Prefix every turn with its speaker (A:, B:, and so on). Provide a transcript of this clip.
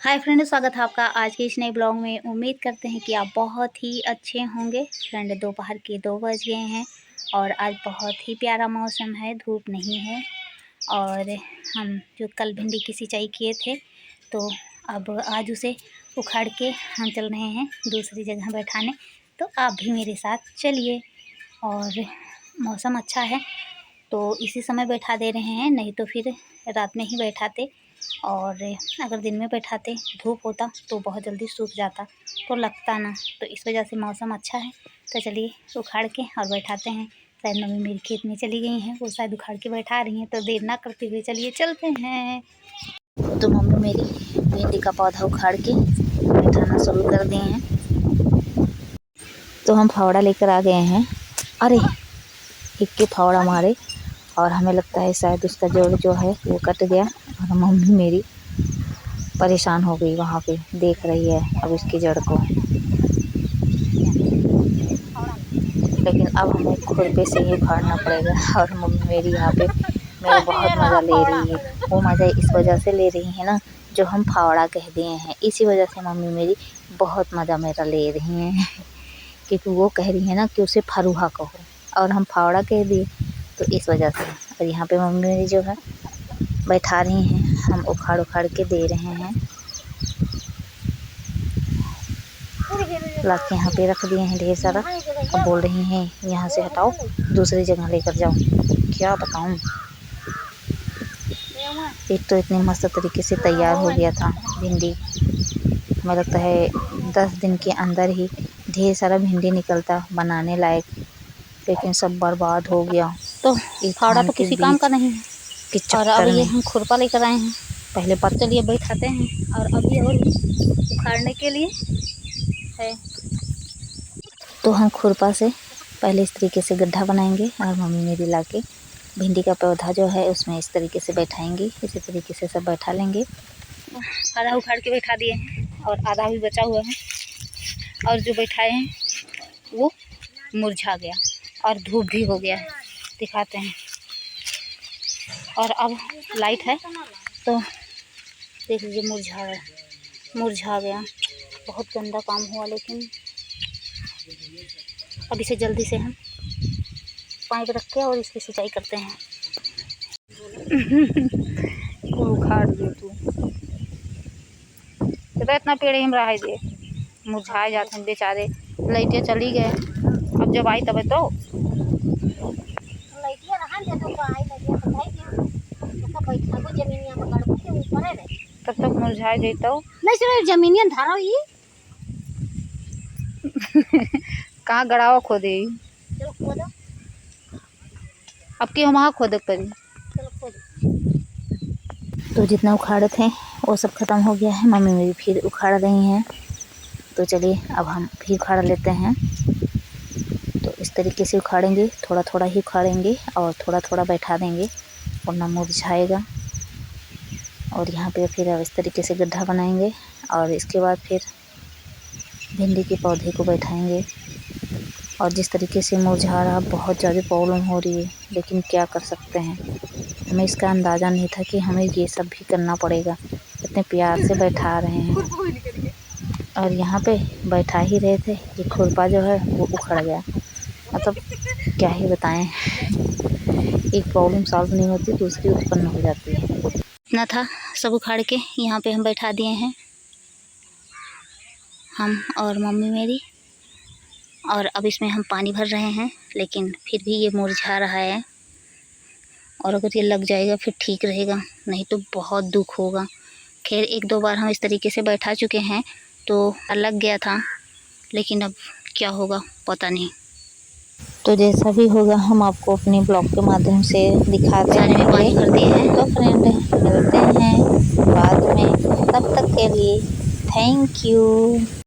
A: Hi friend, स्वागत है आपका आज के इस नए ब्लॉग में। उम्मीद करते हैं कि आप बहुत ही अच्छे होंगे। फ्रेंड, दोपहर के 2 बज गए हैं और आज बहुत ही प्यारा मौसम है, धूप नहीं है। और हम जो कल भिंडी की सिंचाई किए थे तो अब आज उसे उखाड़ के हम चल रहे हैं दूसरी जगह बैठाने। तो आप भी मेरे साथ चलिए। और मौसम अच्छा है तो इसी समय बैठा दे रहे हैं, नहीं तो फिर रात में ही बैठाते। और अगर दिन में बैठाते धूप होता तो बहुत जल्दी सूख जाता तो लगता ना। तो इस वजह से मौसम अच्छा है तो चलिए उखाड़ के और बैठाते हैं। शायद मम्मी मेरी खेत में चली गई हैं, वो शायद उखाड़ के बैठा रही हैं। तो देर ना करते हुए चलिए चलते हैं। तो मम्मी मेरी भिंडी का पौधा उखाड़ के बैठाना शुरू कर दिए हैं। तो हम फावड़ा लेकर आ गए हैं। अरे एक के फावड़ा मारे और हमें लगता है शायद उसका जड़ जो है वो कट गया। और मम्मी मेरी परेशान हो गई, वहाँ पे देख रही है अब इसकी जड़ को। लेकिन अब हमें खुरपे से ही उखाड़ना पड़ेगा। और मम्मी मेरी यहाँ पे मेरा बहुत मज़ा ले रही है। वो मज़ा इस वजह से ले रही है ना, जो हम फावड़ा कह दिए हैं, इसी वजह से मम्मी मेरी बहुत मज़ा मेरा ले रही हैं। क्योंकि वो कह रही है ना कि उसे फरुहा कहो और हम फावड़ा कह दिए, तो इस वजह से। और यहाँ पे मम्मी मेरी जो है बैठा रही हैं, हम उखाड़ उखाड़ के दे रहे हैं। ला के यहाँ पे रख दिए हैं ढेर सारा। अब बोल रही हैं यहाँ से हटाओ, दूसरी जगह लेकर जाओ। क्या बताऊँ, एक तो इतने मस्त तरीके से तैयार हो गया था भिंडी। हमें लगता है 10 दिन के अंदर ही ढेर सारा भिंडी निकलता बनाने लायक, लेकिन सब बर्बाद हो गया। तो फावड़ा तो किसी काम का नहीं है। और अब ये हम खुरपा लेकर आए हैं, पहले पर चलिए बैठाते हैं। और अभी और उखाड़ने के लिए है तो हम खुरपा से पहले इस तरीके से गड्ढा बनाएंगे और मम्मी मेरी लाके भिंडी का पौधा जो है उसमें इस तरीके से बैठाएंगे। इसी तरीके से सब बैठा लेंगे। आधा उखाड़ के बैठा दिए हैं और आधा भी बचा हुआ है। और जो बैठाए हैं वो मुरझा गया और धूप भी हो गया है, दिखाते हैं। और अब लाइट है तो देख लीजिए मुरझा गया। बहुत गंदा काम हुआ, लेकिन अब इसे जल्दी से हम पाइप रख के और इसकी सिंचाई करते हैं। उखाड़ दे तू, तो इतना पेड़ ही रहा है, दे मुरझाए जाते हैं बेचारे। लाइटें चली गए, अब जब आई तब तो तब तक मुरझाए जैतो नहीं। जमीनिया धारा कहाँ गड़ावा खोदे, अब की हम वहाँ खोदे पड़ी। तो जितना उखाड़े थे वो सब ख़त्म हो गया है। मम्मी मेरी फिर उखाड़ रही हैं, तो चलिए अब हम फिर उखाड़ लेते हैं। तो इस तरीके से उखाड़ेंगे, थोड़ा थोड़ा ही उखाड़ेंगे और थोड़ा थोड़ा बैठा देंगे वरना मुरझाएगा। और यहाँ पे फिर अब इस तरीके से गड्ढा बनाएंगे और इसके बाद फिर भिंडी के पौधे को बैठाएंगे। और जिस तरीके से मुरझा रहा, बहुत ज़्यादा प्रॉब्लम हो रही है, लेकिन क्या कर सकते हैं। हमें इसका अंदाज़ा नहीं था कि हमें ये सब भी करना पड़ेगा। इतने प्यार से बैठा रहे हैं और यहाँ पे बैठा ही रहे थे, ये खुरपा जो है वो उखड़ गया। मतलब क्या ही बताएं, एक प्रॉब्लम सॉल्व नहीं होती दूसरी उत्पन्न हो जाती है। इतना था, सब उखाड़ के यहाँ पे हम बैठा दिए हैं, हम और मम्मी मेरी। और अब इसमें हम पानी भर रहे हैं, लेकिन फिर भी ये मुरझा रहा है। और अगर ये लग जाएगा फिर ठीक रहेगा, नहीं तो बहुत दुख होगा। खैर 1-2 बार हम इस तरीके से बैठा चुके हैं तो लग गया था, लेकिन अब क्या होगा पता नहीं। तो जैसा भी होगा हम आपको अपने ब्लॉग के माध्यम से दिखाते हैं। पानी भर दिए हैं। तो फ्रेंड, मिलते हैं बाद में, तब तक के लिए थैंक यू।